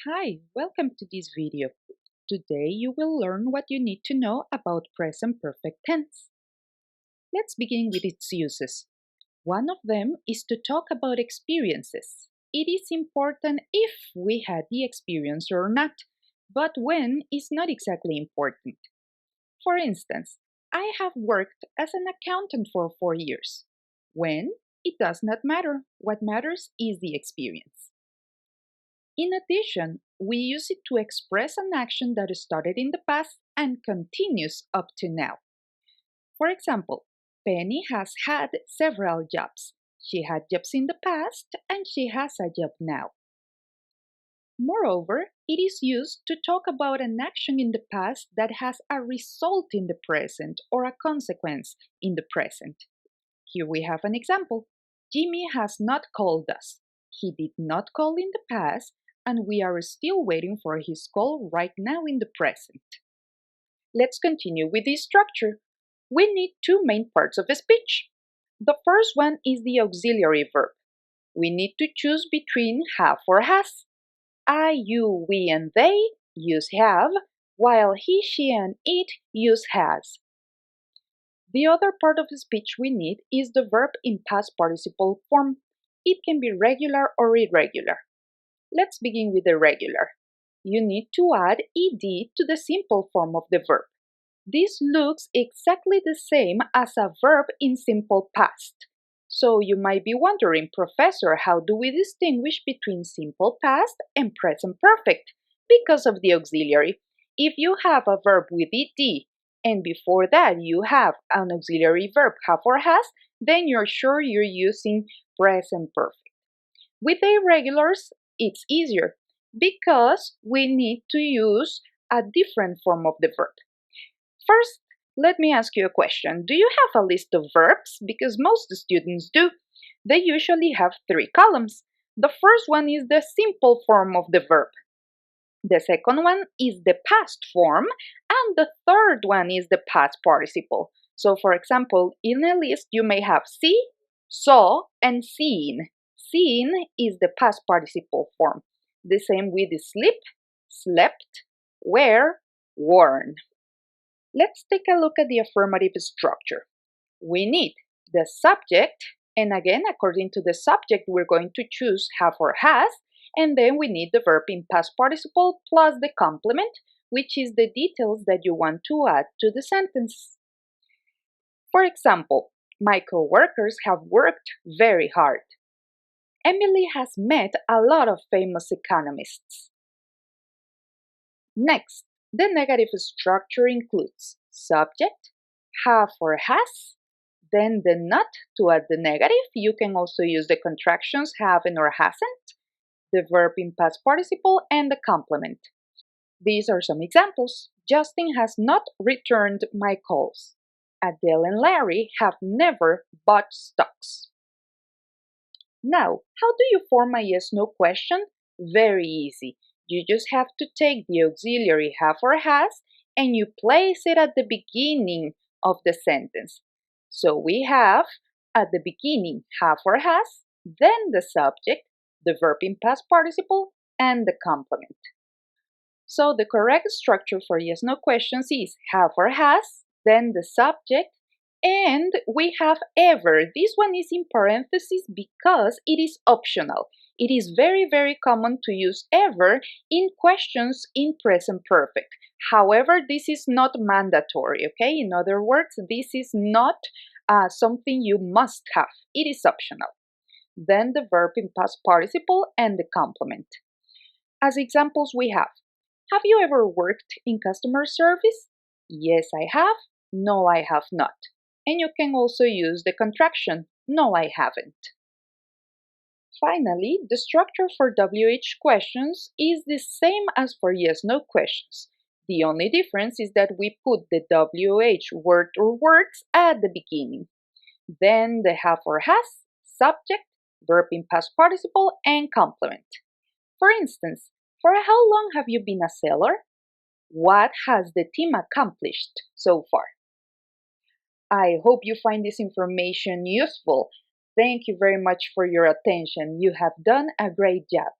Hi, welcome to this video. Today you will learn what you need to know about present perfect tense. Let's begin with its uses. One of them is to talk about experiences. It is important if we had the experience or not, but when is not exactly important. For instance, I have worked as an accountant for 4 years. When? It does not matter. What matters is the experience. In addition, we use it to express an action that started in the past and continues up to now. For example, Penny has had several jobs. She had jobs in the past and she has a job now. Moreover, it is used to talk about an action in the past that has a result in the present or a consequence in the present. Here we have an example. Jimmy has not called us. He did not call in the past, and we are still waiting for his call right now in the present. Let's continue with this structure. We need two main parts of a speech. The first one is the auxiliary verb. We need to choose between have or has. I, you, we, and they use have, while he, she, and it use has. The other part of the speech we need is the verb in past participle form. It can be regular or irregular. Let's begin with the regular. You need to add ed to the simple form of the verb. This looks exactly the same as a verb in simple past. So you might be wondering, Professor, how do we distinguish between simple past and present perfect? Because of the auxiliary. If you have a verb with ed and before that you have an auxiliary verb have or has, then you're sure you're using present perfect. With the irregulars, it's easier because we need to use a different form of the verb. First, let me ask you a question. Do you have a list of verbs? Because most students do. They usually have 3 columns. The first one is the simple form of the verb. The second one is the past form, and the third one is the past participle. So, for example, in a list you may have see, saw, and seen. Seen is the past participle form. The same with sleep, slept, wear, worn. Let's take a look at the affirmative structure. We need the subject, and again, according to the subject, we're going to choose have or has, and then we need the verb in past participle plus the complement, which is the details that you want to add to the sentence. For example, my coworkers have worked very hard. Emily has met a lot of famous economists. Next, the negative structure includes subject, have or has, then the not to add the negative. You can also use the contractions haven't or hasn't, the verb in past participle, and the complement. These are some examples. Justin has not returned my calls. Adele and Larry have never bought stocks. Now, how do you form a yes-no question? Very easy. You just have to take the auxiliary have or has and you place it at the beginning of the sentence. So we have at the beginning have or has, then the subject, the verb in past participle, and the complement. So the correct structure for yes-no questions is have or has, then the subject, and we have ever. This one is in parentheses because it is optional. It is very, very common to use ever in questions in present perfect. However, this is not mandatory, okay? In other words, this is not something you must have. It is optional. Then the verb in past participle and the complement. As examples, we have you ever worked in customer service? Yes, I have. No, I have not. And you can also use the contraction, no, I haven't. Finally, the structure for WH questions is the same as for yes-no questions. The only difference is that we put the WH word or words at the beginning. Then the have or has, subject, verb in past participle, and complement. For instance, for how long have you been a sailor? What has the team accomplished so far? I hope you find this information useful. Thank you very much for your attention. You have done a great job.